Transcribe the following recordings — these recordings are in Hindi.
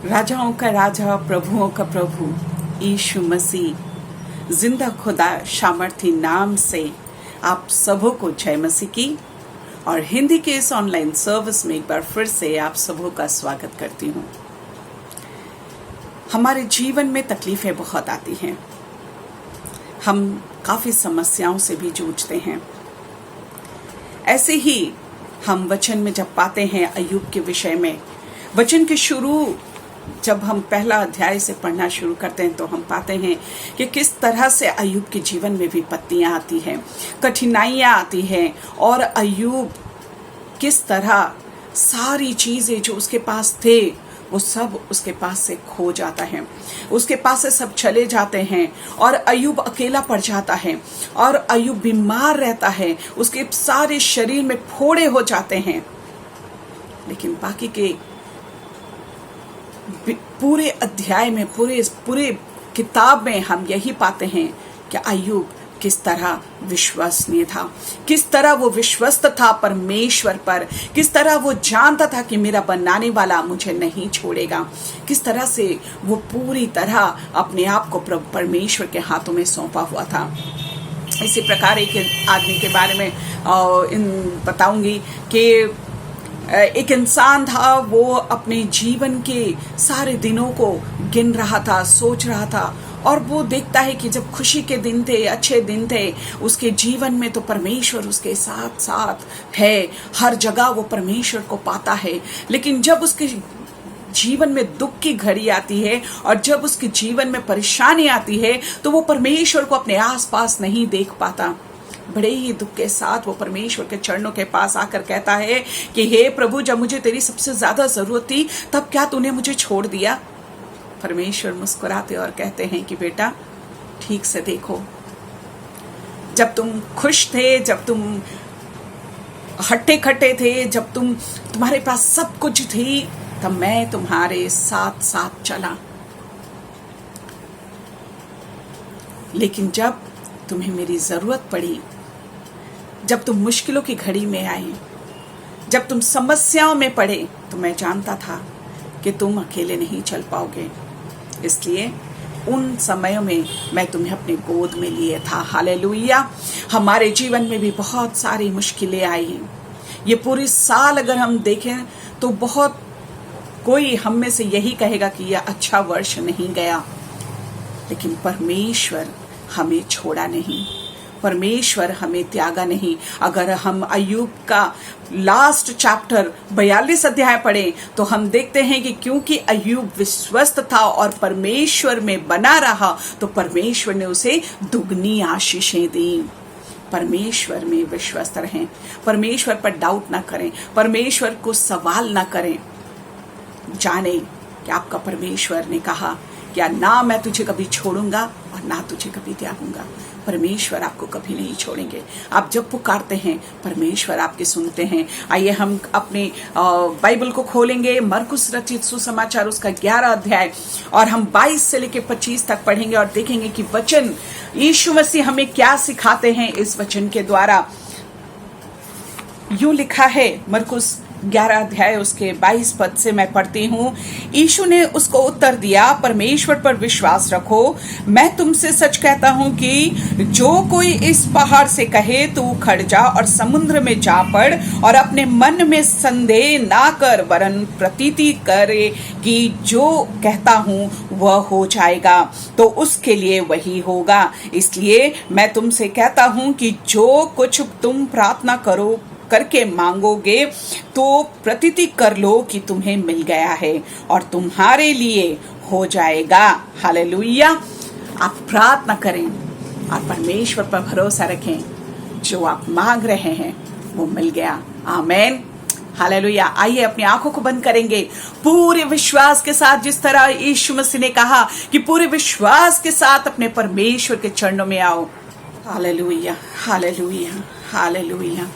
राजाओं का राजा, प्रभुओं का प्रभु यीशु मसीह जिंदा खुदा सामर्थी नाम से आप सबों को जय मसीह की। और हिंदी के इस ऑनलाइन सर्विस में एक बार फिर से आप सबों का स्वागत करती हूँ। हमारे जीवन में तकलीफें बहुत आती हैं, हम काफ़ी समस्याओं से भी जूझते हैं। ऐसे ही हम वचन में जब पाते हैं अय्यूब के विषय में, वचन के शुरू जब हम पहला अध्याय से पढ़ना शुरू करते हैं तो हम पाते हैं कि किस तरह से अय्यूब के जीवन में विपत्तियां आती हैं, कठिनाइयां आती हैं, और अय्यूब किस तरह सारी चीजें जो उसके पास थे वो सब उसके पास से खो जाता है, उसके पास से सब चले जाते हैं और अय्यूब अकेला पड़ जाता है और अय्यूब बीमार रहता है, उसके सारे शरीर में फोड़े हो जाते हैं। लेकिन बाकी के पूरे अध्याय में, पूरे किताब में हम यही पाते हैं कि अय्यूब किस तरह विश्वसनीय था, किस तरह वो विश्वस्त था परमेश्वर पर, किस तरह वो जानता था कि मेरा बनाने वाला मुझे नहीं छोड़ेगा, किस तरह से वो पूरी तरह अपने आप को परमेश्वर के हाथों में सौंपा हुआ था। इसी प्रकार एक आदमी के बारे में बताऊंगी कि एक इंसान था, वो अपने जीवन के सारे दिनों को गिन रहा था, सोच रहा था, और वो देखता है कि जब खुशी के दिन थे, अच्छे दिन थे उसके जीवन में, तो परमेश्वर उसके साथ साथ है, हर जगह वो परमेश्वर को पाता है। लेकिन जब उसके जीवन में दुख की घड़ी आती है और जब उसके जीवन में परेशानी आती है तो वो परमेश्वर को अपने आसपास नहीं देख पाता। बड़े ही दुख के साथ वो परमेश्वर के चरणों के पास आकर कहता है कि हे प्रभु, जब मुझे तेरी सबसे ज्यादा जरूरत थी तब क्या तूने मुझे छोड़ दिया? परमेश्वर मुस्कुराते और कहते हैं कि बेटा, ठीक से देखो, जब तुम खुश थे, जब तुम हट्टे खट्टे थे, जब तुम्हारे पास सब कुछ थी, तब मैं तुम्हारे साथ साथ चला। लेकिन जब तुम्हें मेरी जरूरत पड़ी, जब तुम मुश्किलों की घड़ी में आए, जब तुम समस्याओं में पड़े, तो मैं जानता था कि तुम अकेले नहीं चल पाओगे। इसलिए उन समयों में मैं तुम्हें अपने गोद में लिए था। हालेलुया। हमारे जीवन में भी बहुत सारी मुश्किलें आई। ये पूरी साल अगर हम देखें तो बहुत कोई हम में से यही कहेगा कि यह अच्छा वर्ष नहीं गया, लेकिन परमेश्वर हमें छोड़ा नहीं, परमेश्वर हमें त्यागा नहीं। अगर हम अय्यूब का लास्ट चैप्टर 42 अध्याय पढ़ें तो हम देखते हैं कि क्योंकि अय्यूब विश्वस्त था और परमेश्वर में बना रहा, तो परमेश्वर ने उसे दुगनी आशीषें दी। परमेश्वर में विश्वस्त रहें, परमेश्वर पर डाउट ना करें, परमेश्वर को सवाल ना करें। जाने कि आपका परमेश्वर ने कहा क्या, ना मैं तुझे कभी छोड़ूंगा और ना तुझे कभी त्यागूंगा। परमेश्वर आपको कभी नहीं छोड़ेंगे। आप जब पुकारते हैं परमेश्वर आपके सुनते हैं। आइए हम अपने बाइबल को खोलेंगे, मरकुस रचित सुसमाचार उसका 11 अध्याय, और हम 22 से लेकर 25 तक पढ़ेंगे और देखेंगे कि वचन यीशु मसीह हमें क्या सिखाते हैं इस वचन के द्वारा। यूं लिखा है, मरकुस 11 अध्याय उसके 22 पद से मैं पढ़ती हूँ। यीशु ने उसको उत्तर दिया, परमेश्वर पर विश्वास रखो। मैं तुमसे सच कहता हूँ कि जो कोई इस पहाड़ से कहे तू उखड़ जा और समुद्र में जा पड़, और अपने मन में संदेह ना कर, वरन प्रतीति करे कि जो कहता हूँ वह हो जाएगा, तो उसके लिए वही होगा। इसलिए मैं तुमसे कहता हूँ कि जो कुछ तुम प्रार्थना करके मांगोगे तो प्रतीति कर लो कि तुम्हें मिल गया है और तुम्हारे लिए हो जाएगा। हालेलुया। आप प्रार्थना करें और परमेश्वर पर भरोसा रखें, जो आप मांग रहे हैं वो मिल गया। आमीन। हालेलुया। आइए अपनी आंखों को बंद करेंगे पूरे विश्वास के साथ, जिस तरह यीशु मसीह ने कहा कि पूरे विश्वास के साथ अपने परमेश्वर के चरणों में आओ। Hallelujah, hallelujah, hallelujah,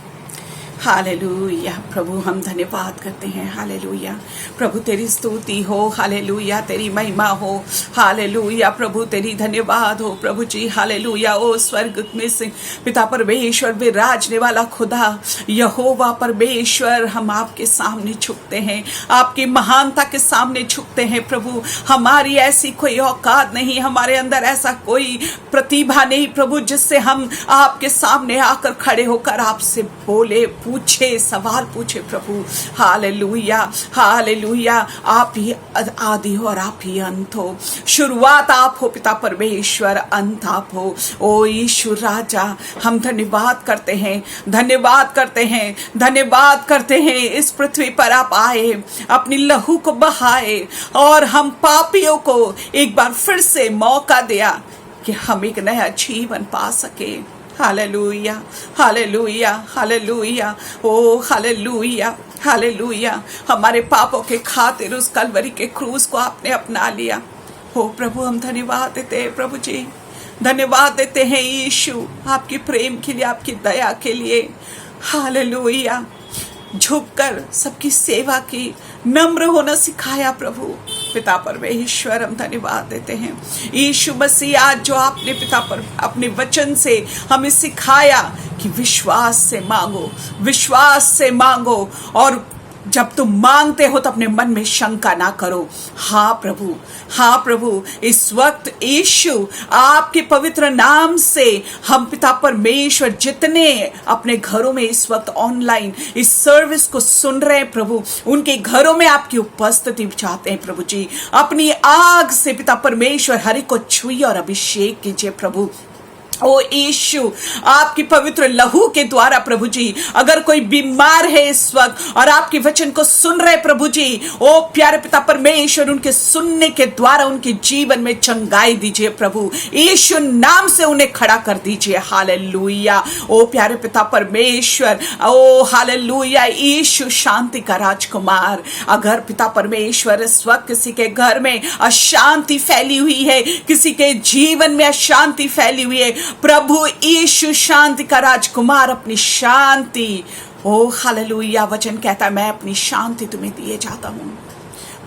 hallelujah. प्रभु हम धन्यवाद करते हैं। हालेलुया। प्रभु तेरी स्तुति हो। हालेलुया। तेरी महिमा हो। हालेलुया। प्रभु तेरी धन्यवाद हो प्रभु जी। हालेलुया। ओ स्वर्ग में से पिता परमेश्वर विराजने वाला खुदा यहोवा परमेश्वर, हम आपके सामने झुकते हैं, आपकी महानता के सामने झुकते हैं प्रभु। हमारी ऐसी कोई औकात नहीं, हमारे अंदर ऐसा कोई प्रतिभा नहीं प्रभु जिससे हम आपके सामने आकर खड़े होकर आपसे बोले, पूछे, सवाल पूछे प्रभु। हालेलुया। हालेलुया। आप ही आदि हो और आप ही अंत हो। शुरुआत आप हो पिता परमेश्वर, अंत आप हो। ओ यीशु राजा, हम धन्यवाद करते हैं, धन्यवाद करते हैं, धन्यवाद करते हैं। इस पृथ्वी पर आप आए, अपनी लहू को बहाए और हम पापियों को एक बार फिर से मौका दिया कि हम एक नया जीवन पा सके। हालेलुया। हालेलुया। हालेलुया। ओ हालेलुया। हालेलुया। हमारे पापों के खातिर उस कलवरी के क्रूस को आपने अपना लिया। हो प्रभु, हम धन्यवाद देते हैं प्रभु जी, धन्यवाद देते हैं यीशु आपकी प्रेम के लिए, आपकी दया के लिए। हालेलुया। झुककर सबकी सेवा की, नम्र होना सिखाया प्रभु। पिता परमेश्वर, हम धन्यवाद देते हैं यीशु मसीह, आज जो आपने पिता पर अपने वचन से हमें सिखाया कि विश्वास से मांगो, विश्वास से मांगो, और जब तुम मांगते हो तो अपने मन में शंका ना करो। हाँ प्रभु, हाँ प्रभु, इस वक्त यीशु आपके पवित्र नाम से हम पिता परमेश्वर जितने अपने घरों में इस वक्त ऑनलाइन इस सर्विस को सुन रहे हैं प्रभु, उनके घरों में आपकी उपस्थिति चाहते हैं प्रभु जी। अपनी आग से पिता परमेश्वर हर एक को छुइए और अभिषेक कीजिए प्रभु। ओ यीशु, आपकी पवित्र लहू के द्वारा प्रभु जी, अगर कोई बीमार है इस वक्त और आपके वचन को सुन रहे प्रभु जी, ओ प्यारे पिता परमेश्वर, उनके सुनने के द्वारा उनके जीवन में चंगाई दीजिए प्रभु। यीशु नाम से उन्हें खड़ा कर दीजिए। हालेलुया। ओ प्यारे पिता परमेश्वर, ओ हालेलुया। यीशु शांति का राजकुमार, अगर पिता परमेश्वर इस वक्त किसी के घर में अशांति फैली हुई है, किसी के जीवन में अशांति फैली हुई है, प्रभु यीशु शांति का राजकुमार अपनी शांति, ओ हालेलुया, वचन कहता है मैं अपनी शांति तुम्हें दिए जाता हूं।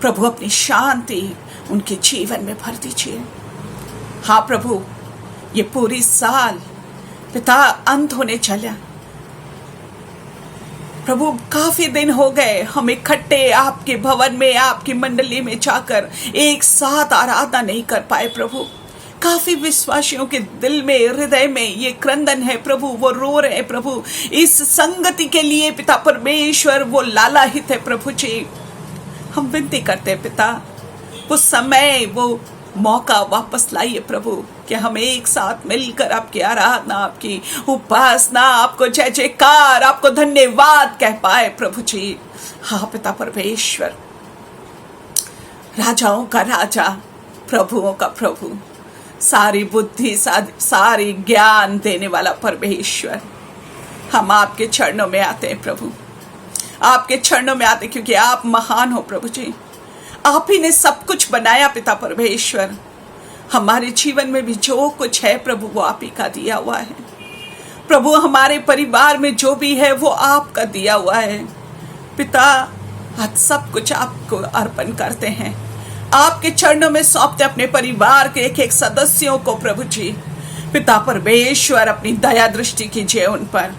प्रभु अपनी शांति उनके जीवन में भर दीजिए। हाँ प्रभु, ये पूरी साल पिता अंत होने चला प्रभु, काफी दिन हो गए हम इकट्ठे आपके भवन में, आपकी मंडली में जाकर एक साथ आराधना नहीं कर पाए प्रभु। काफी विश्वासियों के दिल में, हृदय में ये क्रंदन है प्रभु, वो रो रहे हैं प्रभु इस संगति के लिए पिता परमेश्वर, वो लालाहित है प्रभु जी। हम विनती करते हैं पिता, वो समय, वो मौका वापस लाइए प्रभु कि हम एक साथ मिलकर आपकी आराधना, आपकी उपासना, आपको जय जयकार, आपको धन्यवाद कह पाए प्रभु जी। हाँ पिता परमेश्वर, राजाओं का राजा, प्रभुओं का प्रभु, सारी बुद्धि, सारी ज्ञान देने वाला परमेश्वर, हम आपके चरणों में आते हैं प्रभु, आपके चरणों में आते क्योंकि आप महान हो प्रभु जी। आप ही ने सब कुछ बनाया पिता परमेश्वर। हमारे जीवन में भी जो कुछ है प्रभु, वो आप ही का दिया हुआ है प्रभु। हमारे परिवार में जो भी है वो आपका दिया हुआ है पिता। आज सब कुछ आपको अर्पण करते हैं, आपके चरणों में सौंपते अपने परिवार के एक एक सदस्यों को प्रभु जी। पिता परमेश्वर, अपनी दया दृष्टि कीजिए उन पर,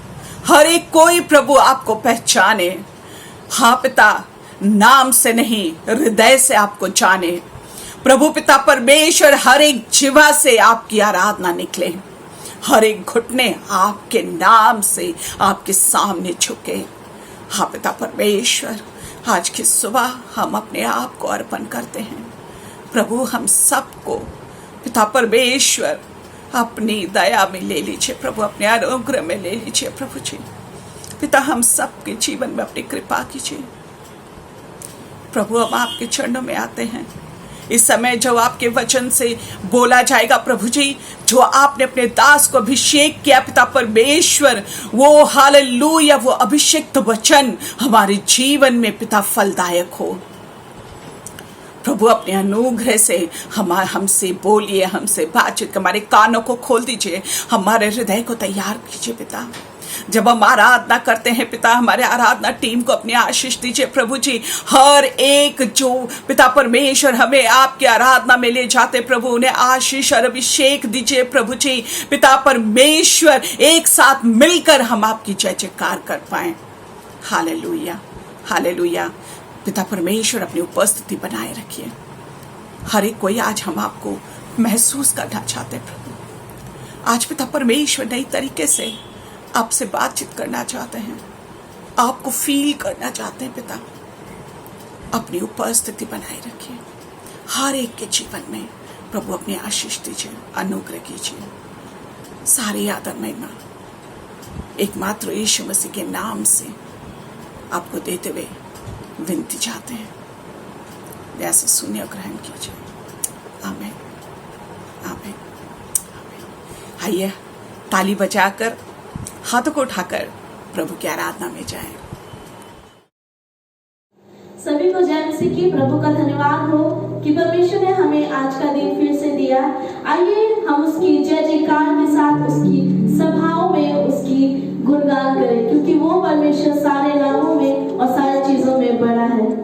हर एक कोई प्रभु आपको पहचाने। हाँ पिता, नाम से नहीं हृदय से आपको जाने प्रभु। पिता परमेश्वर, हर एक जिह्वा से आपकी आराधना निकले, हर एक घुटने आपके नाम से आपके सामने झुके। हाँ पिता परमेश्वर, आज की सुबह हम अपने आप को अर्पण करते हैं प्रभु। हम सबको पिता परमेश्वर अपनी दया में ले लीजिए प्रभु, अपने अनुग्रह में ले लीजिए प्रभु जी। पिता, हम सबके जीवन में अपनी कृपा कीजिए प्रभु। हम आपके चरणों में आते हैं इस समय, जो आपके वचन से बोला जाएगा प्रभु जी, जो आपने अपने दास को अभिषेक किया पिता परमेश्वर, वो हालेलुया, वो अभिषेक वचन हमारे जीवन में पिता फलदायक हो प्रभु। अपने अनुग्रह से हमसे बोलिए, हमसे बातचीत, हमारे कानों को खोल दीजिए, हमारे हृदय को तैयार कीजिए पिता। जब हम आराधना करते हैं पिता, हमारे आराधना टीम को अपनी आशीष दीजिए प्रभु जी। हर एक जो पिता परमेश्वर हमें आपकी आराधना में ले जाते प्रभु, उन्हें आशीष और अभिषेक दीजिए प्रभु जी। पिता परमेश्वर, एक साथ मिलकर हम आपकी जय जयकार कर पाए। Hallelujah, hallelujah. पिता परमेश्वर अपनी उपस्थिति बनाए रखिए। हर एक कोई आज हम आपको महसूस करना चाहते हैं प्रभु। आज पिता परमेश्वर नई तरीके से आपसे बातचीत करना चाहते हैं, आपको फील करना चाहते हैं पिता। अपनी उपस्थिति बनाए रखिए हर एक के जीवन में प्रभु। अपनी आशीष दीजिए, अनुग्रह कीजिए। सारी आदर महिमा एकमात्र यीशु मसीह के नाम से आपको देते हुए विनती चाहते हैं। दया से सुनिए और ग्रहण कीजिए। आमीन, आमीन, आमीन। आइए ताली बजाकर, हाथों को उठाकर प्रभु की आराधना में जाएं। सभी को जय मसीह की। प्रभु का धन्यवाद हो कि परमेश्वर ने हमें आज का दिन फिर से दिया। आइए हम उसकी जय जयकार के साथ उसकी सभाओं में उसकी गुणगान करें, क्योंकि वो परमेश्वर सारे नामों में और सारी चीजों में बड़ा है।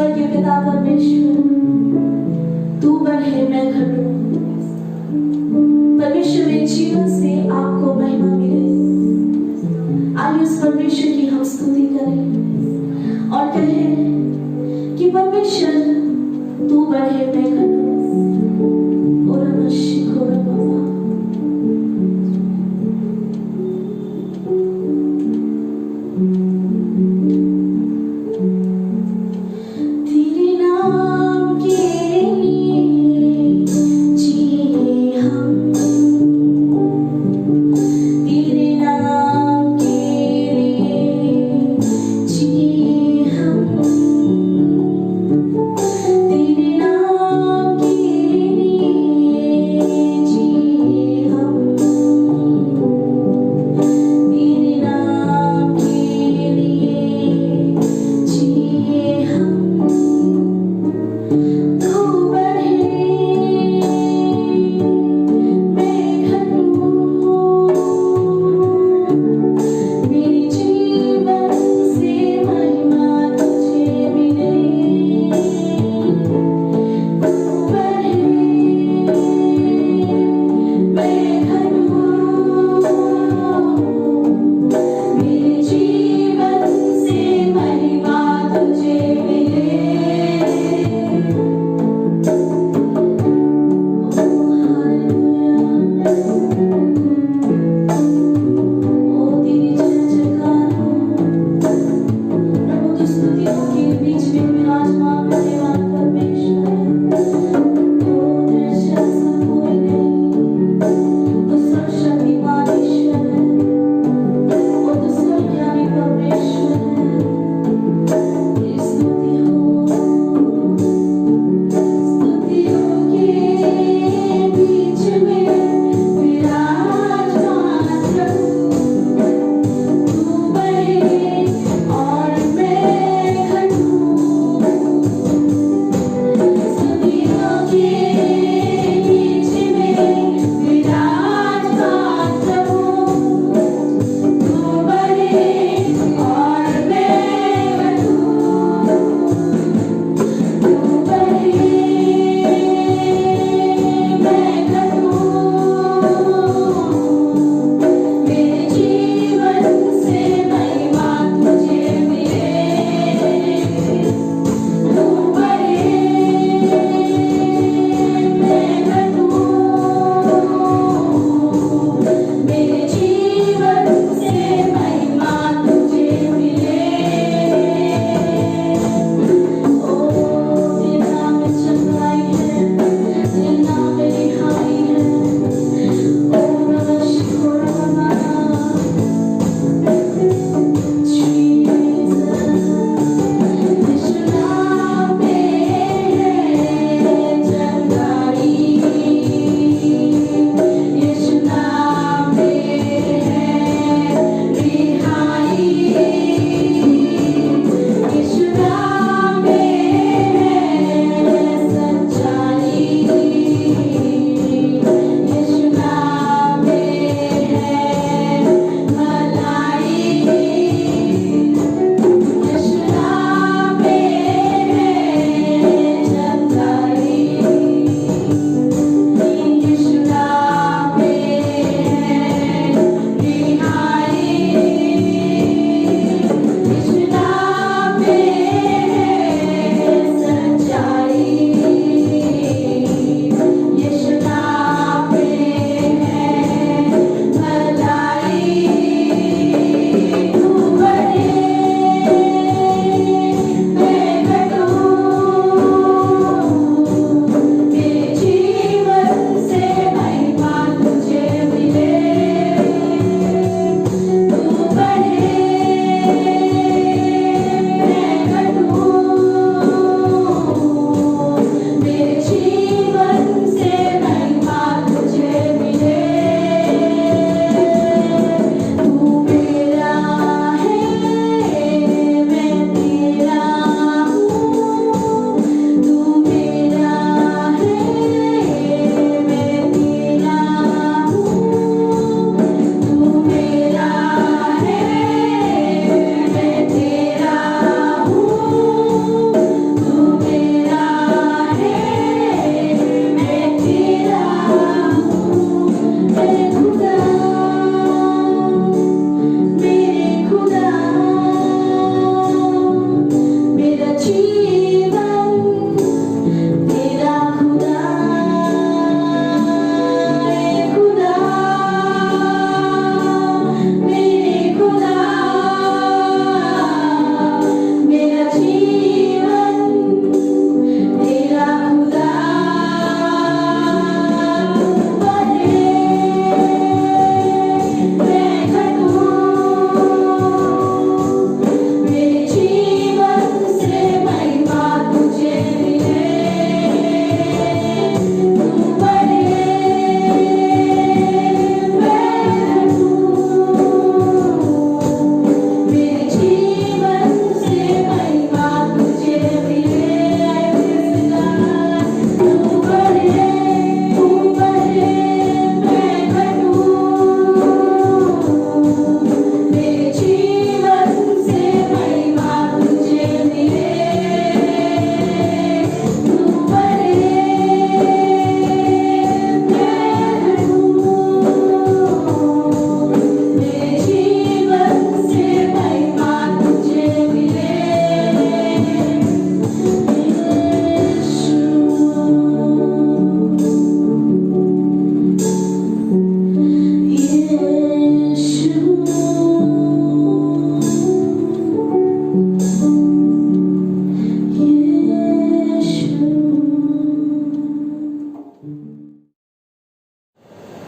स्वर्गीय पिता परमेश्वर, तू बढ़े मैं घटूं। परमेश्वर मेरे जीवन से आपको महिमा मिले। आइए उस परमेश्वर की हम स्तुति करें और कहें कि परमेश्वर तू बढ़े मैं घटूं। और नमः बाबा। तेरे नाम के लिए जिए हम, तेरे नाम के लिए जिए हम, तेरे नाम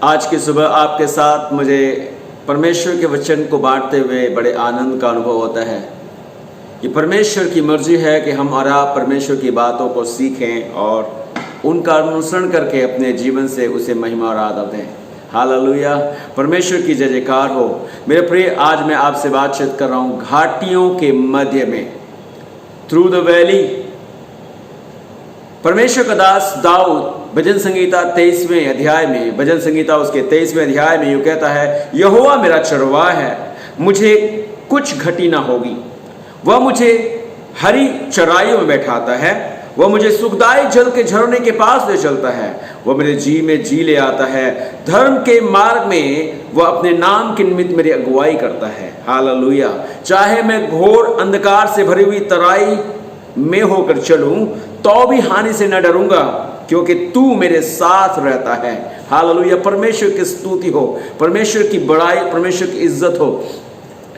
आज की सुबह आपके साथ मुझे परमेश्वर के वचन को बांटते हुए बड़े आनंद का अनुभव होता है। ये परमेश्वर की मर्जी है कि हम और आप परमेश्वर की बातों को सीखें और उनका अनुसरण करके अपने जीवन से उसे महिमा और आदर दें। हालेलुया, परमेश्वर की जय जयकार हो। मेरे प्रिय, आज मैं आपसे बातचीत कर रहा हूँ घाटियों के मध्य में, थ्रू द वैली। परमेश्वर का दास दाऊद भजन संगीता 23वें अध्याय में, भजन संगीता उसके 23वें अध्याय में यूँ कहता है, यहोवा मेरा चरवाहा है, मुझे कुछ घटी ना होगी। वह मुझे हरी चराइयों में बैठाता है, वह मुझे सुखदायी जल के झरने के पास ले चलता है, वह मेरे जी में जी ले आता है। धर्म के मार्ग में वह अपने नाम के निमित्त मेरी अगुवाई करता है। हालेलुया। चाहे मैं घोर अंधकार से भरी हुई तराई में होकर चलूं तो भी हानि से न डरूंगा, क्योंकि तू मेरे साथ रहता है। हालेलुया। परमेश्वर की स्तुति हो, परमेश्वर की बड़ाई, परमेश्वर की इज्जत हो।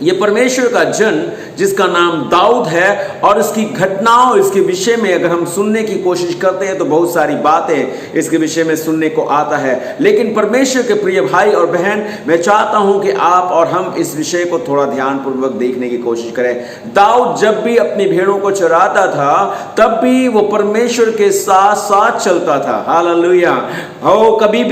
ये परमेश्वर का जन जिसका नाम दाऊद है, और इसकी घटनाओं, इसके विषय में अगर हम सुनने की कोशिश करते हैं तो बहुत सारी बातें इसके विषय में सुनने को आता है। लेकिन परमेश्वर के प्रिय भाई और बहन, मैं चाहता हूं कि आप और हम इस विषय को थोड़ा ध्यानपूर्वक देखने की कोशिश करें। दाऊद जब भी अपनी भेड़ों को चराता था तब भी वो परमेश्वर के साथ साथ चलता था। हालेलुया। हो, कभी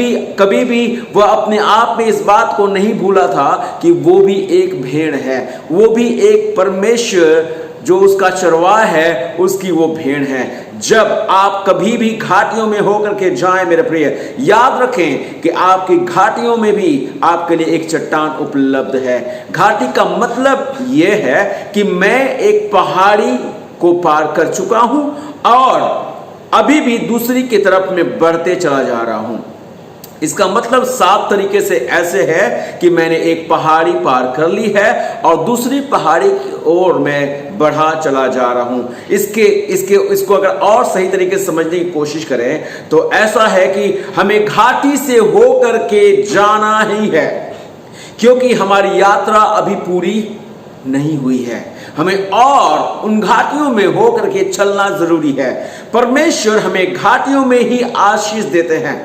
भी वह अपने आप में इस बात को नहीं भूला था कि वो भी एक भेड़ है, वो भी एक परमेश्वर जो उसका चरवाहा है उसकी वो भेड़ है। जब आप कभी भी घाटियों में होकर के जाएं मेरे प्रिय, याद रखें कि आपकी घाटियों में भी आपके लिए एक चट्टान उपलब्ध है। घाटी का मतलब यह है कि मैं एक पहाड़ी को पार कर चुका हूं और अभी भी दूसरी की तरफ में बढ़ते चला जा रहा हूं। इसका मतलब साफ तरीके से ऐसे है कि मैंने एक पहाड़ी पार कर ली है और दूसरी पहाड़ी की ओर मैं बढ़ा चला जा रहा हूं। इसको अगर और सही तरीके से समझने की कोशिश करें तो ऐसा है कि हमें घाटी से होकर के जाना ही है, क्योंकि हमारी यात्रा अभी पूरी नहीं हुई है। हमें और उन घाटियों में होकर के चलना जरूरी है। परमेश्वर हमें घाटियों में ही आशीष देते हैं।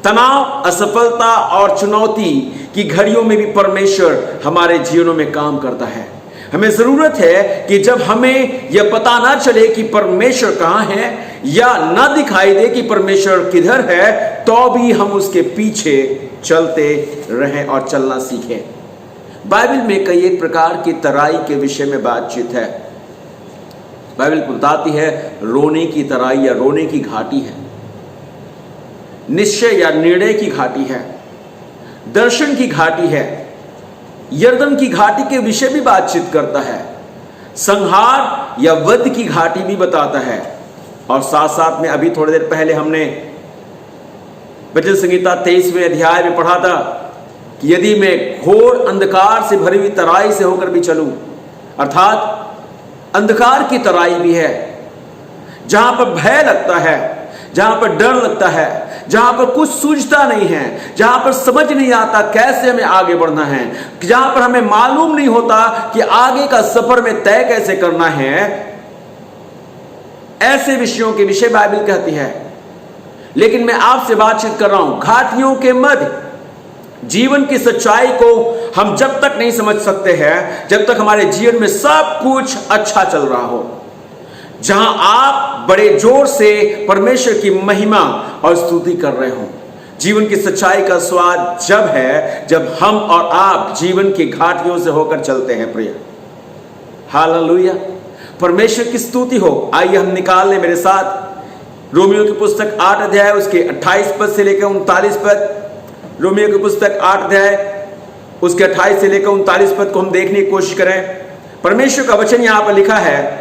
तनाव, असफलता और चुनौती की घड़ियों में भी परमेश्वर हमारे जीवनों में काम करता है। हमें जरूरत है कि जब हमें यह पता ना चले कि परमेश्वर कहां है या ना दिखाई दे कि परमेश्वर किधर है, तो भी हम उसके पीछे चलते रहें और चलना सीखें। बाइबल में कई एक प्रकार की तराई के विषय में बातचीत है। बाइबल बताती है रोने की तराई या रोने की घाटी है, निश्चय या निर्णय की घाटी है, दर्शन की घाटी है, यरदन की घाटी के विषय भी बातचीत करता है, संहार या वध की घाटी भी बताता है। और साथ साथ में अभी थोड़ी देर पहले हमने भजन संगीता 23वें अध्याय में पढ़ा था कि यदि मैं घोर अंधकार से भरी हुई तराई से होकर भी चलूं, अर्थात अंधकार की तराई भी है, जहां पर भय लगता है, जहां पर डर लगता है, जहां पर कुछ सूझता नहीं है, जहां पर समझ नहीं आता कैसे हमें आगे बढ़ना है, जहां पर हमें मालूम नहीं होता कि आगे का सफर में तय कैसे करना है, ऐसे विषयों के विषय बाइबल कहती है। लेकिन मैं आपसे बातचीत कर रहा हूं घाटियों के मध्य। जीवन की सच्चाई को हम जब तक नहीं समझ सकते हैं जब तक हमारे जीवन में सब कुछ अच्छा चल रहा हो, जहां आप बड़े जोर से परमेश्वर की महिमा और स्तुति कर रहे हो। जीवन की सच्चाई का स्वाद जब है जब हम और आप जीवन की घाटियों से होकर चलते हैं प्रिय। हालेलुया, परमेश्वर की स्तुति हो। आइए हम निकाल लें मेरे साथ रोमियो की पुस्तक 8 अध्याय उसके 28 पद से लेकर 39 पद। रोमियो की पुस्तक 8 अध्याय उसके 28 से लेकर 39 पद को हम देखने की कोशिश करें। परमेश्वर का वचन यहां पर लिखा है,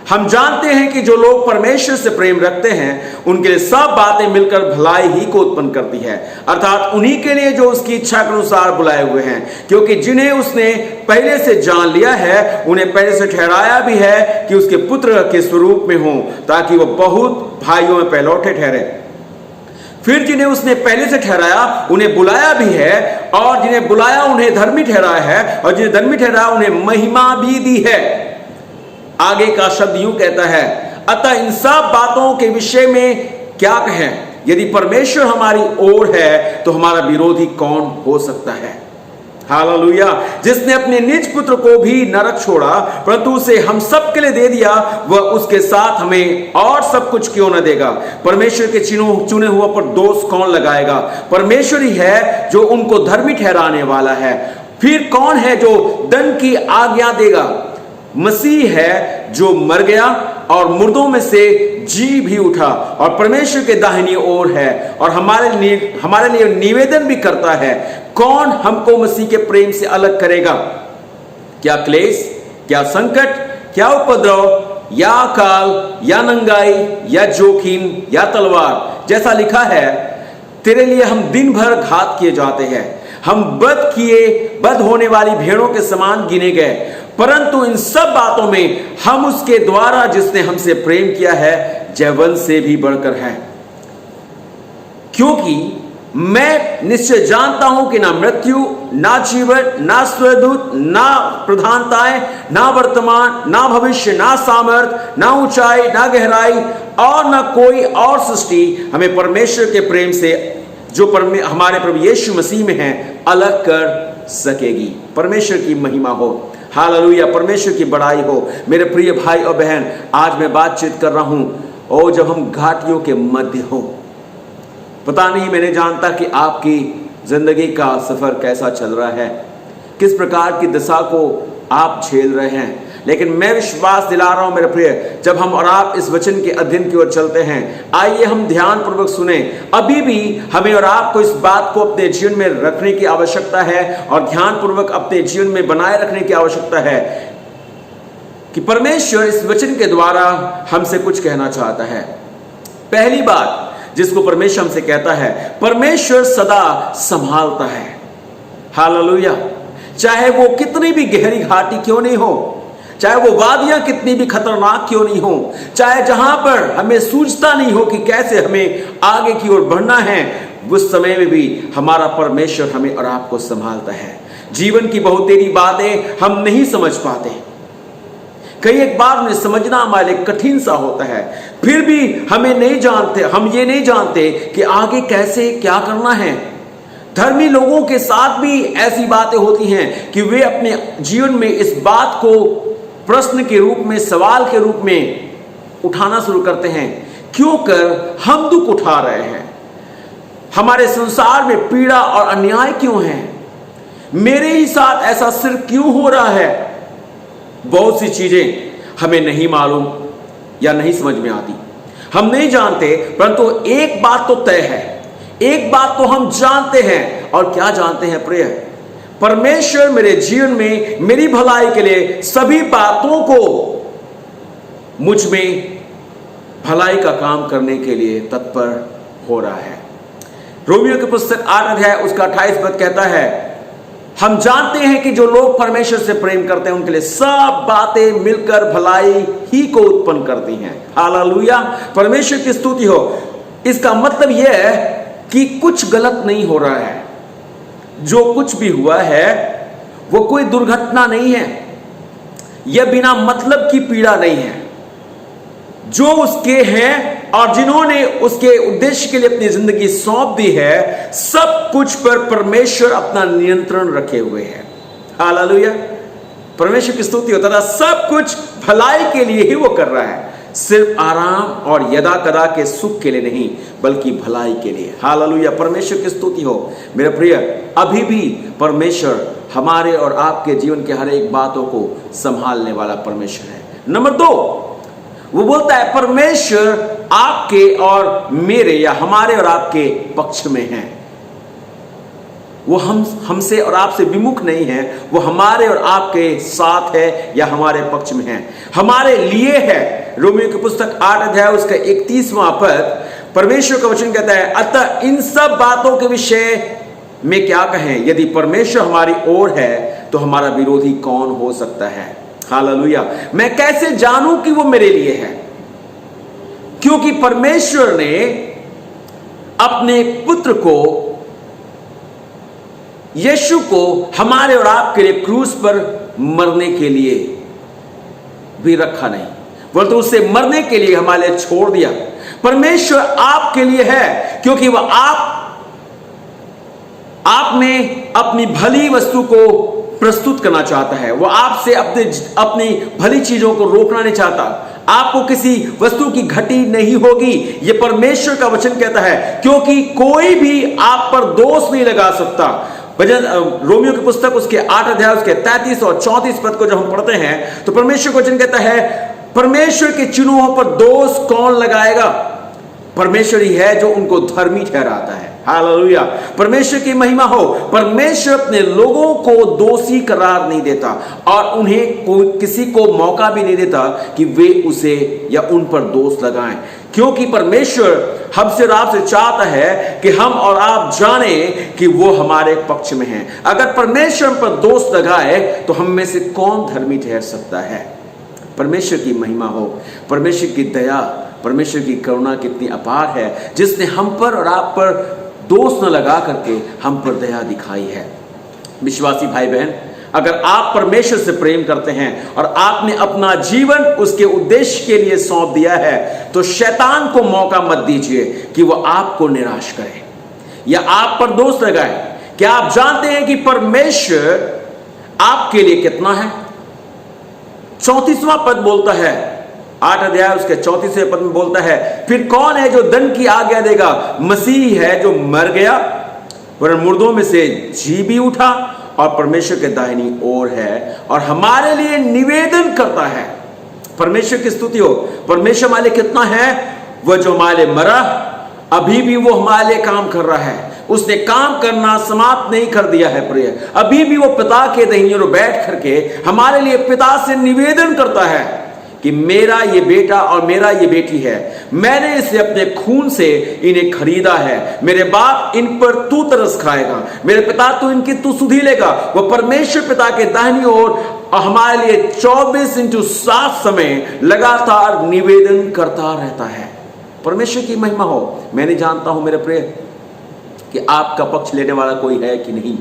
हम जानते हैं कि जो लोग परमेश्वर से प्रेम रखते हैं उनके लिए सब बातें मिलकर भलाई ही को उत्पन्न करती है, अर्थात उन्हीं के लिए जो उसकी इच्छा के अनुसार बुलाए हुए हैं। क्योंकि जिन्हें उसने पहले से जान लिया है उन्हें पहले से ठहराया भी है कि उसके पुत्र के स्वरूप में हों, ताकि वह बहुत भाइयों में पहलौठे ठहरे। फिर जिन्हें उसने पहले से ठहराया उन्हें बुलाया भी है, और जिन्हें बुलाया उन्हें धर्मी ठहराया है, और जिन्हें धर्मी ठहराया उन्हें महिमा भी दी है। आगे का शब्द यूं कहता है, अतः इन सब बातों के विषय में क्या कहें, यदि परमेश्वर हमारी ओर है तो हमारा विरोधी कौन हो सकता है। हालेलुया। जिसने अपने निज पुत्र को भी नरक छोड़ा परंतु उसे हम सब के लिए दे दिया, वह उसके साथ हमें और सब कुछ क्यों न देगा। परमेश्वर के चुने हुआ पर दोष कौन लगाएगा। परमेश्वर ही है जो उनको धर्मी ठहराने वाला है। फिर कौन है जो दंड की आज्ञा देगा। मसीह है जो मर गया और मुर्दों में से जी भी उठा और परमेश्वर के दाहिनी ओर है और हमारे लिए निवेदन भी करता है। कौन हमको मसीह के प्रेम से अलग करेगा। क्या क्लेश, क्या संकट, क्या उपद्रव, या अकाल, या नंगाई, या जोखिम, या तलवार। जैसा लिखा है, तेरे लिए हम दिन भर घात किए जाते हैं, हम बद होने वाली भेड़ों के समान गिने गए। परंतु इन सब बातों में हम उसके द्वारा जिसने हमसे प्रेम किया है जयवंत से भी बढ़कर है। क्योंकि मैं निश्चय जानता हूं कि ना मृत्यु, ना जीवन, ना स्वर्गदूत, ना प्रधानताएं, ना वर्तमान, ना भविष्य, ना सामर्थ, ना ऊंचाई, ना गहराई और ना कोई और सृष्टि हमें परमेश्वर के प्रेम से जो हमारे प्रभु यीशु मसीह में है अलग कर सकेगी। परमेश्वर की महिमा हो। हालेलुया। परमेश्वर की बड़ाई हो। मेरे प्रिय भाई और बहन, आज मैं बातचीत कर रहा हूं और जब हम घाटियों के मध्य हो, पता नहीं, मैंने जानता कि आपकी जिंदगी का सफर कैसा चल रहा है, किस प्रकार की दशा को आप झेल रहे हैं, लेकिन मैं विश्वास दिला रहा हूं मेरे प्रिय, जब हम और आप इस वचन के अध्ययन की ओर चलते हैं, आइए हम ध्यान पूर्वक सुने। अभी भी हमें और आपको इस बात को अपने जीवन में रखने की आवश्यकता है और ध्यान पूर्वक अपने जीवन में बनाए रखने की आवश्यकता है कि परमेश्वर इस वचन के द्वारा हमसे कुछ कहना चाहता है। पहली बात जिसको परमेश्वर हमसे कहता है, परमेश्वर सदा संभालता है। हालेलुया। चाहे वो कितनी भी गहरी घाटी क्यों नहीं हो, चाहे वो वादियां कितनी भी खतरनाक क्यों नहीं हो, चाहे जहां पर हमें सूझता नहीं हो कि कैसे हमें आगे की ओर बढ़ना है, उस समय में भी हमारा परमेश्वर हमें और आपको संभालता है। जीवन की बहुतेरी बातें हम नहीं समझ पाते, कई एक बार उन्हें समझना हमारे लिए कठिन सा होता है, फिर भी हम ये नहीं जानते कि आगे कैसे क्या करना है। धर्मी लोगों के साथ भी ऐसी बातें होती हैं कि वे अपने जीवन में इस बात को प्रश्न के रूप में, सवाल के रूप में उठाना शुरू करते हैं, क्यों कर हम दुख उठा रहे हैं, हमारे संसार में पीड़ा और अन्याय क्यों है, मेरे ही साथ ऐसा सिर्फ क्यों हो रहा है। बहुत सी चीजें हमें नहीं मालूम या नहीं समझ में आती, हम नहीं जानते, परंतु एक बात तो तय है, एक बात तो हम जानते हैं। और क्या जानते हैं प्रिय? परमेश्वर मेरे जीवन में मेरी भलाई के लिए सभी बातों को मुझ में भलाई का काम करने के लिए तत्पर हो रहा है। रोमियो की पुस्तक 8 अध्याय उसका 28 पद कहता है, हम जानते हैं कि जो लोग परमेश्वर से प्रेम करते हैं उनके लिए सब बातें मिलकर भलाई ही को उत्पन्न करती हैं। हालेलुया। परमेश्वर की स्तुति हो। इसका मतलब यह है कि कुछ गलत नहीं हो रहा है, जो कुछ भी हुआ है वो कोई दुर्घटना नहीं है, यह बिना मतलब की पीड़ा नहीं है। जो उसके हैं और जिन्होंने उसके उद्देश्य के लिए अपनी जिंदगी सौंप दी है, सब कुछ पर परमेश्वर अपना नियंत्रण रखे हुए है। हालेलुया। परमेश्वर की स्तुति होता था, सब कुछ भलाई के लिए ही वो कर रहा है, सिर्फ आराम और यदा कदा के सुख के लिए नहीं, बल्कि भलाई के लिए। हालेलुया। परमेश्वर की स्तुति हो। मेरे प्रिय, अभी भी परमेश्वर हमारे और आपके जीवन के हर एक बातों को संभालने वाला परमेश्वर है। नंबर 2, वो बोलता है परमेश्वर आपके और मेरे या हमारे और आपके पक्ष में है। वो हमसे और आपसे विमुख नहीं है, वो हमारे और आपके साथ है या हमारे पक्ष में है, हमारे लिए है। रोमियो की पुस्तक 8 अध्याय उसका 31वां पद, परमेश्वर का वचन कहता है, अतः इन सब बातों के विषय में क्या कहें, यदि परमेश्वर हमारी ओर है तो हमारा विरोधी कौन हो सकता है। हालेलुया। मैं कैसे जानूं कि वो मेरे लिए है? क्योंकि परमेश्वर ने अपने पुत्र को, यीशु को हमारे और आपके लिए क्रूस पर मरने के लिए भी रखा नहीं, वो तो उससे मरने के लिए हमारे लिए छोड़ दिया। परमेश्वर आपके लिए है, क्योंकि वह आप में अपनी भली वस्तु को प्रस्तुत करना चाहता है। वो आपसे अपनी भली चीजों को रोकना नहीं चाहता। आपको किसी वस्तु की घटी नहीं होगी, ये परमेश्वर का वचन कहता है, क्योंकि कोई भी आप पर दोष नहीं लगा सकता। रोमियो की पुस्तक उसके 8 अध्याय उसके 33 और 34 पद को जब हम पढ़ते हैं तो परमेश्वर का वचन कहता है, परमेश्वर के चिन्हों पर दोष कौन लगाएगा? परमेश्वर ही है जो उनको धर्मी ठहराता है। हालेलुया, परमेश्वर की महिमा हो। परमेश्वर अपने लोगों को दोषी करार नहीं देता और उन्हें किसी को मौका भी नहीं देता कि वे उसे या उन पर दोष लगाएं, क्योंकि परमेश्वर हमसे और आपसे चाहता है कि हम और आप जाने कि वो हमारे पक्ष में हैं। अगर परमेश्वर हम पर दोष लगाए तो हम में से कौन धर्मी ठहर सकता है? परमेश्वर की महिमा हो। परमेश्वर की दया, परमेश्वर की करुणा कितनी अपार है, जिसने हम पर और आप पर दोष न लगा करके हम पर दया दिखाई है। विश्वासी भाई बहन, अगर आप परमेश्वर से प्रेम करते हैं और आपने अपना जीवन उसके उद्देश्य के लिए सौंप दिया है, तो शैतान को मौका मत दीजिए कि वह आपको निराश करे या आप पर दोष लगाए। क्या आप जानते हैं कि परमेश्वर आपके लिए कितना है? 34वां पद बोलता है, 8 अध्याय उसके 34वें पद में बोलता है, फिर कौन है जो दंड की आज्ञा देगा? मसीह है जो मर गया वरन मुर्दों में से जी भी उठा और परमेश्वर के दाहिनी ओर है और हमारे लिए निवेदन करता है। परमेश्वर की स्तुति हो। परमेश्वर हमारे लिए कितना है? वह जो हमारे मरा, अभी भी वो हमारे लिए काम कर रहा है। उसने काम करना समाप्त नहीं कर दिया है प्रिय। अभी भी वो पिता के दाहिनी ओर बैठ करके हमारे लिए पिता से निवेदन करता है कि मेरा ये बेटा और मेरा ये बेटी है, मैंने इसे अपने खून से इन्हें खरीदा है। मेरे बाप इन पर तू तरस खाएगा, मेरे पिता तू इनकी तू सुधि लेगा। वो परमेश्वर पिता के दाहिनी ओर हमारे लिए 24/7 समय लगातार निवेदन करता रहता है। परमेश्वर की महिमा हो। मैं नहीं जानता हूं मेरे प्रिय कि आपका पक्ष लेने वाला कोई है कि नहीं,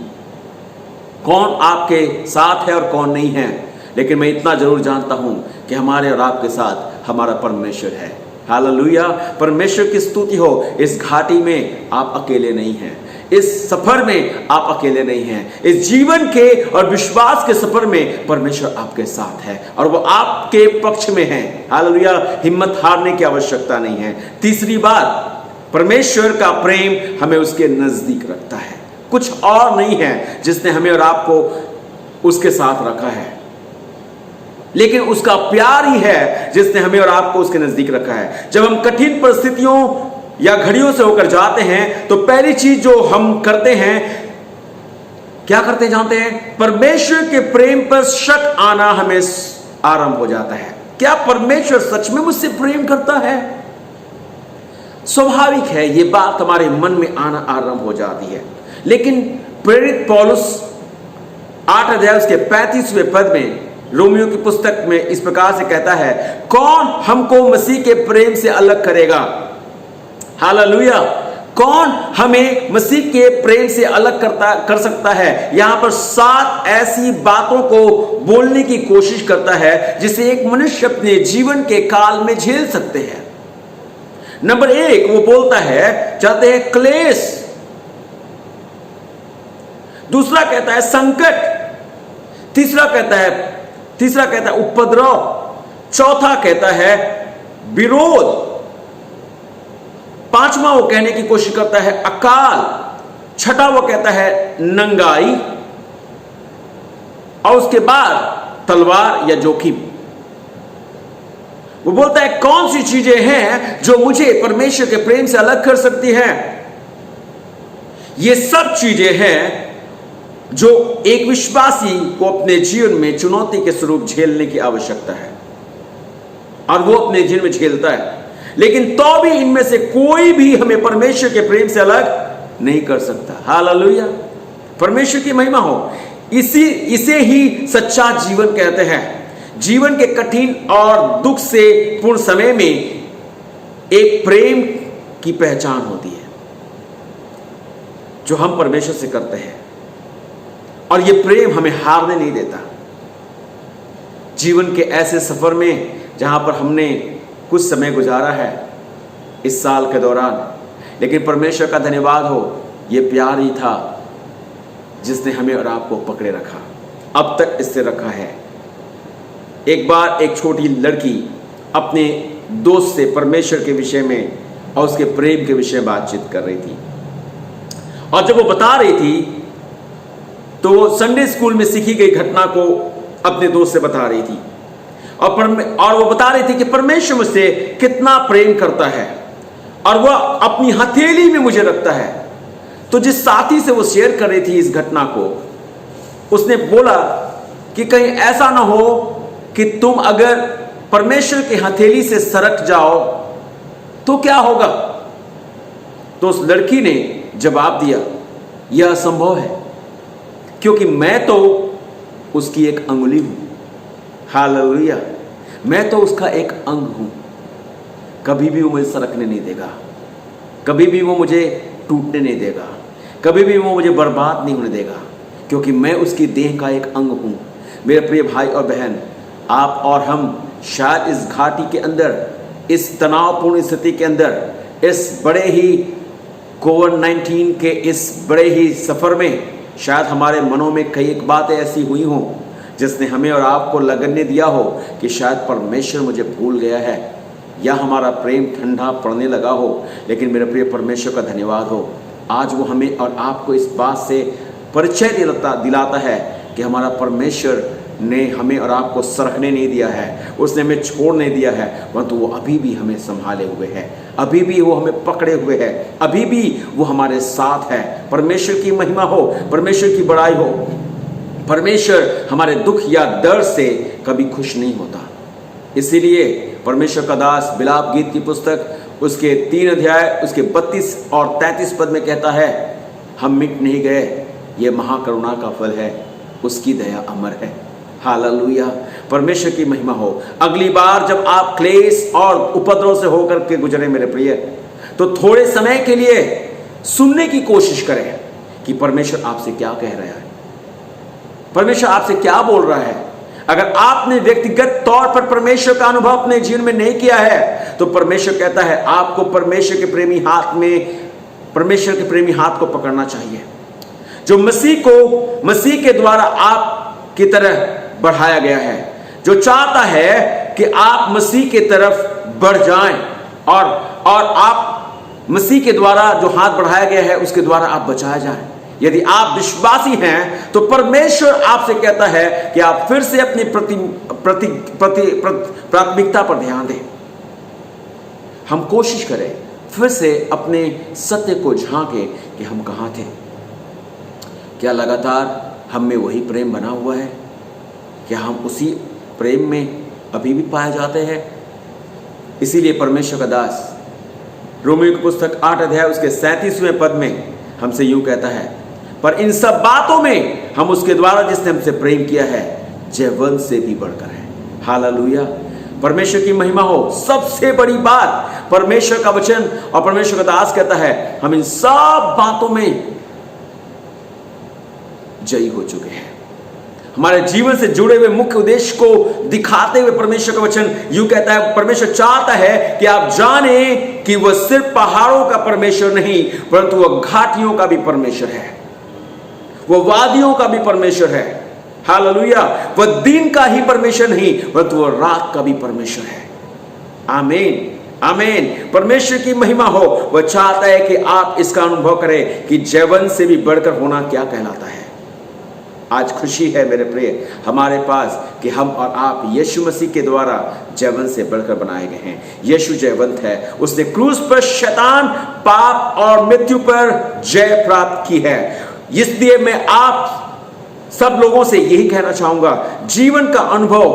कौन आपके साथ है और कौन नहीं है, लेकिन मैं इतना जरूर जानता हूं कि हमारे और आपके साथ हमारा परमेश्वर है। हालेलुया, परमेश्वर की स्तुति हो। इस घाटी में आप अकेले नहीं हैं, इस सफर में आप अकेले नहीं हैं। इस जीवन के और विश्वास के सफर में परमेश्वर आपके साथ है और वो आपके पक्ष में है। हालेलुया, हिम्मत हारने की आवश्यकता नहीं है। तीसरी बात, परमेश्वर का प्रेम हमें उसके नजदीक रखता है। कुछ और नहीं है जिसने हमें और आपको उसके साथ रखा है, लेकिन उसका प्यार ही है जिसने हमें और आपको उसके नजदीक रखा है। जब हम कठिन परिस्थितियों या घड़ियों से होकर जाते हैं तो पहली चीज जो हम करते हैं, क्या करते हैं जानते हैं? परमेश्वर के प्रेम पर शक आना हमें आरंभ हो जाता है। क्या परमेश्वर सच में मुझसे प्रेम करता है? स्वाभाविक है, ये बात हमारे मन में आना आरंभ हो जाती है। लेकिन प्रेरित पौलुस 8 अध्याय उसके 35वें पद में रोमियो की पुस्तक में इस प्रकार से कहता है, कौन हमको मसीह के प्रेम से अलग करेगा? हालेलुया, कौन हमें मसीह के प्रेम से अलग कर सकता है? यहां पर 7 ऐसी बातों को बोलने की कोशिश करता है जिसे एक मनुष्य अपने जीवन के काल में झेल सकते हैं। नंबर 1 वो बोलता है, चाहते हैं क्लेश। दूसरा कहता है संकट। तीसरा कहता है उपद्रव। चौथा कहता है विरोध। पांचवा वो कहने की कोशिश करता है अकाल। छठा वो कहता है नंगाई और उसके बाद तलवार या जोखिम। वो बोलता है कौन सी चीजें हैं जो मुझे परमेश्वर के प्रेम से अलग कर सकती हैं? ये सब चीजें हैं जो एक विश्वासी को अपने जीवन में चुनौती के स्वरूप झेलने की आवश्यकता है और वो अपने जीवन में झेलता है। लेकिन तो भी इनमें से कोई भी हमें परमेश्वर के प्रेम से अलग नहीं कर सकता। हालेलुया, परमेश्वर की महिमा हो। इसे ही सच्चा जीवन कहते हैं। जीवन के कठिन और दुख से पूर्ण समय में एक प्रेम की पहचान होती है जो हम परमेश्वर से करते हैं, और यह प्रेम हमें हारने नहीं देता। जीवन के ऐसे सफर में जहाँ पर हमने कुछ समय गुजारा है इस साल के दौरान, लेकिन परमेश्वर का धन्यवाद हो, ये प्यार ही था जिसने हमें और आपको पकड़े रखा, अब तक इससे रखा है। एक बार एक छोटी लड़की अपने दोस्त से परमेश्वर के विषय में और उसके प्रेम के विषय में बातचीत कर रही थी, और जब वो बता रही थी तो वो संडे स्कूल में सीखी गई घटना को अपने दोस्त से बता रही थी, और वो बता रही थी कि परमेश्वर मुझसे कितना प्रेम करता है और वह अपनी हथेली में मुझे रखता है। तो जिस साथी से वो शेयर कर रही थी इस घटना को, उसने बोला कि कहीं ऐसा ना हो कि तुम अगर परमेश्वर की हथेली से सरक जाओ तो क्या होगा। तो उस लड़की ने जवाब दिया, यह असंभव है, क्योंकि मैं तो उसकी एक अंगुली हूं। हालेलुया, मैं तो उसका एक अंग हूं। कभी भी वो मुझे सरकने नहीं देगा, कभी भी वो मुझे टूटने नहीं देगा, कभी भी वो मुझे बर्बाद नहीं होने देगा, क्योंकि मैं उसकी देह का एक अंग हूं। मेरे प्रिय भाई और बहन, आप और हम शायद इस घाटी के अंदर, इस तनावपूर्ण स्थिति के अंदर, इस बड़े ही कोविड-19 के इस बड़े ही सफर में शायद हमारे मनों में कई एक बातें ऐसी हुई हों जिसने हमें और आपको लगने दिया हो कि शायद परमेश्वर मुझे भूल गया है, या हमारा प्रेम ठंडा पड़ने लगा हो। लेकिन मेरे प्रिय परमेश्वर का धन्यवाद हो, आज वो हमें और आपको इस बात से परिचय दिलाता है कि हमारा परमेश्वर ने हमें और आपको सरकने नहीं दिया है, उसने हमें छोड़ नहीं दिया है, परंतु वो अभी भी हमें संभाले हुए है, अभी भी वो हमें पकड़े हुए है, अभी भी वो हमारे साथ है। परमेश्वर की महिमा हो, परमेश्वर की बड़ाई हो। परमेश्वर हमारे दुख या दर्द से कभी खुश नहीं होता। इसीलिए परमेश्वर का दास बिलाप गीत की पुस्तक उसके 3 अध्याय उसके 32 और 33 पद में कहता है, हम मिट नहीं गए, ये महाकरुणा का फल है, उसकी दया अमर है। हालेलुया, परमेश्वर की महिमा हो। अगली बार जब आप क्लेश और उपद्रव से होकर के गुजरे मेरे प्रिय, तो थोड़े समय के लिए सुनने की कोशिश करें कि परमेश्वर आपसे क्या कह रहा है, परमेश्वर आपसे क्या बोल रहा है। अगर आपने व्यक्तिगत तौर पर परमेश्वर का अनुभव अपने जीवन में नहीं किया है, तो परमेश्वर कहता है आपको परमेश्वर के प्रेमी हाथ में, परमेश्वर के प्रेमी हाथ को पकड़ना चाहिए, जो मसीह के द्वारा आप की तरह बढ़ाया गया है, जो चाहता है कि आप मसीह की तरफ बढ़ जाएं और आप मसीह के द्वारा जो हाथ बढ़ाया गया है उसके द्वारा आप बचाए जाएं। यदि आप विश्वासी हैं तो परमेश्वर आपसे कहता है कि आप फिर से अपनी प्राथमिकता पर ध्यान दें। हम कोशिश करें फिर से अपने सत्य को झांके कि हम कहां थे। क्या लगातार हम में वही प्रेम बना हुआ है? क्या हम उसी प्रेम में अभी भी पाए जाते हैं? इसीलिए परमेश्वर का दास रोमियो की पुस्तक 8 अध्याय उसके 37वें पद में हमसे यूं कहता है, पर इन सब बातों में हम उसके द्वारा जिसने हमसे प्रेम किया है जयवंत से भी बढ़कर है। हालेलुया, परमेश्वर की महिमा हो। सबसे बड़ी बात परमेश्वर का वचन और परमेश्वर का दास कहता है, हम इन सब बातों में जयी हो चुके हैं। हमारे जीवन से जुड़े हुए मुख्य उद्देश्य को दिखाते हुए परमेश्वर का वचन यूं कहता है, परमेश्वर चाहता है कि आप जाने कि वह सिर्फ पहाड़ों का परमेश्वर नहीं, परंतु वह घाटियों का भी परमेश्वर है, वह वादियों का भी परमेश्वर है। हालेलुया, वह दिन का ही परमेश्वर नहीं, परंतु वह रात का भी परमेश्वर है। आमीन, आमीन। परमेश्वर की महिमा हो। वह चाहता है कि आप इसका अनुभव करें कि जयवंत से भी बढ़कर होना क्या कहलाता है। आज खुशी है मेरे प्रिय हमारे पास कि हम और आप यीशु मसीह के द्वारा जयवंत से बढ़कर बनाए गए हैं। यीशु जयवंत है, उसने क्रूस पर शैतान, पाप और मृत्यु पर जय प्राप्त की है। इसलिए मैं आप सब लोगों से यही कहना चाहूंगा, जीवन का अनुभव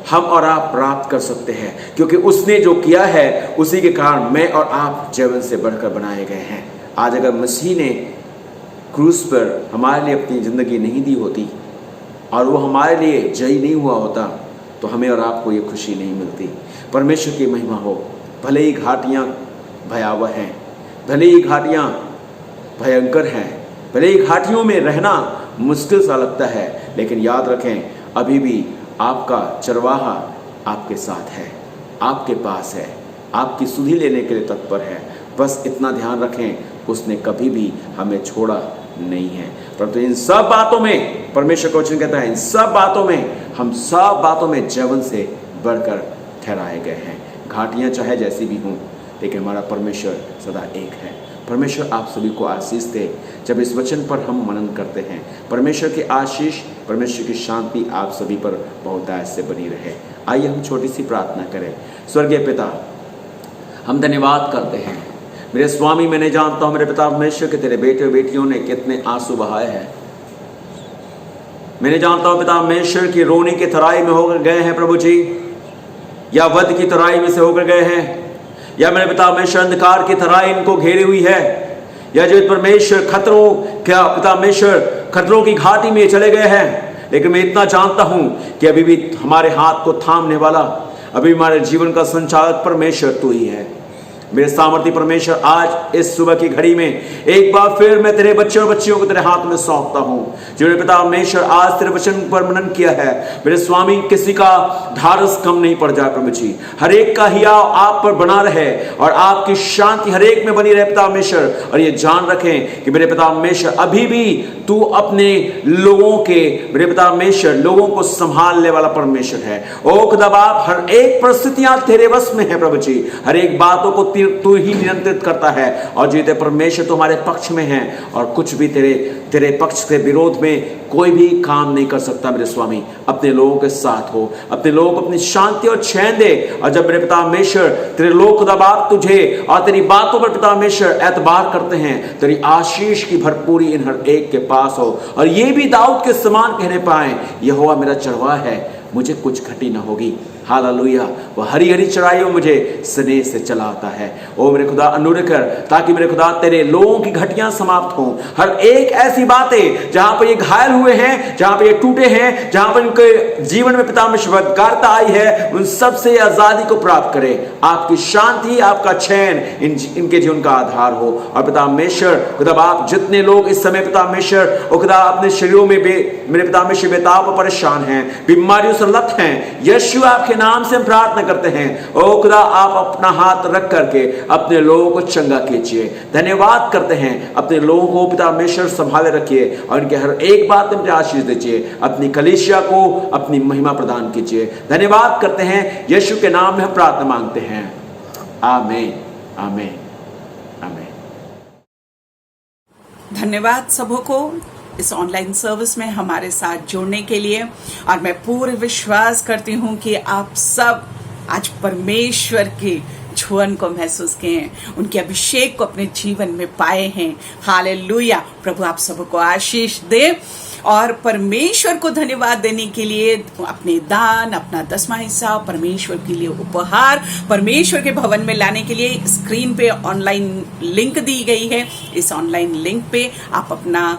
हम और आप प्राप्त कर सकते हैं, क्योंकि उसने जो किया है उसी के कारण मैं और आप जयवंत से बढ़कर बनाए गए हैं। आज अगर मसीह ने क्रूस पर हमारे लिए अपनी ज़िंदगी नहीं दी होती और वो हमारे लिए जयी नहीं हुआ होता, तो हमें और आपको ये खुशी नहीं मिलती। परमेश्वर की महिमा हो। भले ही घाटियाँ भयावह हैं, भले ही घाटियाँ भयंकर हैं, भले ही घाटियों में रहना मुश्किल सा लगता है, लेकिन याद रखें अभी भी आपका चरवाहा आपके साथ है। आपके पास है, आपकी सुधि लेने के लिए तत्पर है। बस इतना ध्यान रखें, उसने कभी भी हमें छोड़ा नहीं है। परंतु इन सब बातों में परमेश्वर का वचन कहता है, इन सब बातों में हम सब बातों में जवन से बढ़कर ठहराए गए हैं। घाटियां चाहे जैसी भी हों, लेकिन हमारा परमेश्वर सदा एक है। परमेश्वर आप सभी को आशीष दे जब इस वचन पर हम मनन करते हैं। परमेश्वर की आशीष, परमेश्वर की शांति आप सभी पर बहुतायत से बनी रहे। आइए हम छोटी सी प्रार्थना करें। स्वर्गीय पिता, हम धन्यवाद करते हैं मेरे स्वामी। मैं नहीं जानता हूँ मेरे पिता परमेश्वर के तेरे बेटे और बेटियों ने कितने आंसू बहाए हैं। मैं नहीं जानता हूँ पिता परमेश्वर की रोने की तराई में होकर गए हैं प्रभु जी, या वध की तराई में से होकर गए हैं, या मेरे पिता परमेश्वर अंधकार की तराई इनको घेरी हुई है, या जो परमेश्वर खतरों क्या पिता परमेश्वर खतरों की घाटी में चले गए हैं। लेकिन मैं इतना जानता हूं कि अभी भी हमारे हाथ को थामने वाला, अभी हमारे जीवन का संचालक परमेश्वर तू ही है। मेरे सामर्थ्य परमेश्वर, आज इस सुबह की घड़ी में एक बार फिर मैं तेरे बच्चे और बच्चियों को तेरे हाथ में सौंपता हूं। जिन्होंने पिता परमेश्वर आज तेरे वचन पर मनन किया है, मेरे स्वामी, किसी का ढारस कम नहीं पड़ जाए प्रभु जी। हर एक का हियाव आप पर बना रहे और आपकी शांति हर एक में बनी रहे पिता परमेश्वर। और ये जान रखें कि मेरे पिता परमेश्वर अभी भी तू अपने लोगों के, मेरे पिता परमेश्वर, लोगों को संभालने वाला परमेश्वर है। ओ खुदा बाप, हर एक परिस्थितियां तेरे वश में है प्रभु जी। हर एक बातों को तू ही नियंत्रित करता है और जीते परमेश्वर तुम्हारे पक्ष में है और कुछ भी तेरे पक्ष के विरोध में कोई भी काम नहीं कर सकता। मेरे स्वामी, अपने लोगों के साथ हो, अपने लोगों को अपनी शांति और चैन दे। और जब मेरे पिता परमेश्वर तेरे लोग खुदा बाप तुझे और तेरी बातों पर पिता परमेश्वर एतबार करते हैं, तेरी आशीष की भरपूरी इन हर एक के पास हो और ये भी दाऊद के समान कहने पाए, यहोवा मेरा चरवाहा है, मुझे कुछ घटी न होगी। हालेलुया। वह हरी हरी चढ़ाइयों मुझे स्नेह से चलाता है। ओ मेरे खुदा, अनुग्रह कर ताकि मेरे खुदा तेरे लोगों की घटियां समाप्त हों। हर एक ऐसी बातें जहां पर ये घायल हुए हैं, जहां पर ये टूटे हैं, जहां पर इनके जीवन में पिता में बदकारता आई है, उन सब से आजादी को प्राप्त करे। आपकी शांति, आपका चैन इनके जीवन का आधार हो। और पिता परमेश्वर खुदा बाप, जितने लोग इस समय पिता परमेश्वर ओ खुदा अपने शरीरों में मेरे पिता परमेश्वर बेताब और परेशान हैं, बीमारियों से लत हैं, यीशु आपके नाम से हम प्रार्थना करते हैं। ओ खुदा, आप अपना हाथ रख करके अपने लोगों को चंगा कीजिए। धन्यवाद करते हैं, अपने लोगों को पिता परमेश्वर संभाले रखिए और इनके हर एक बात में आशीष दीजिए। अपनी कलीसिया को अपनी महिमा प्रदान कीजिए। धन्यवाद करते हैं, यीशु के नाम में हम प्रार्थना मांगते हैं। आमीन, आमीन, आमीन। धन्यवाद सबों को इस ऑनलाइन सर्विस में हमारे साथ जुड़ने के लिए। और मैं पूर्ण विश्वास करती हूँ कि आप सब आज परमेश्वर की छुअन को महसूस किए हैं, उनके अभिषेक को अपने जीवन में पाए हैं। हालेलुया। प्रभु आप सबको आशीष दे। और परमेश्वर को धन्यवाद देने के लिए अपने दान, अपना 10वां हिस्सा परमेश्वर के लिए उपहार परमेश्वर के भवन में लाने के लिए स्क्रीन पे ऑनलाइन लिंक दी गई है। इस ऑनलाइन लिंक पे आप अपना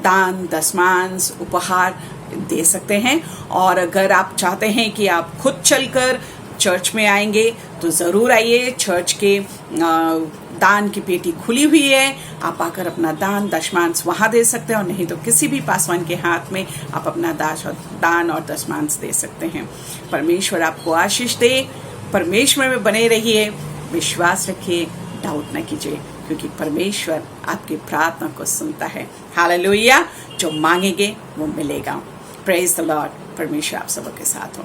दान, दशमांश, उपहार दे सकते हैं। और अगर आप चाहते हैं कि आप खुद चलकर चर्च में आएंगे तो ज़रूर आइए। चर्च के दान की पेटी खुली हुई है, आप आकर अपना दान, दशमांश वहाँ दे सकते हैं। और नहीं तो किसी भी पासवान के हाथ में आप अपना दान और दशमांश दे सकते हैं। परमेश्वर आपको आशीष दे। परमेश्वर में बने रहिए, विश्वास रखिए, डाउट न कीजिए, क्योंकि परमेश्वर आपकी प्रार्थना को सुनता है। हालेलुया। जो मांगेंगे वो मिलेगा। Praise the Lord. परमेश्वर आप सबके साथ हो।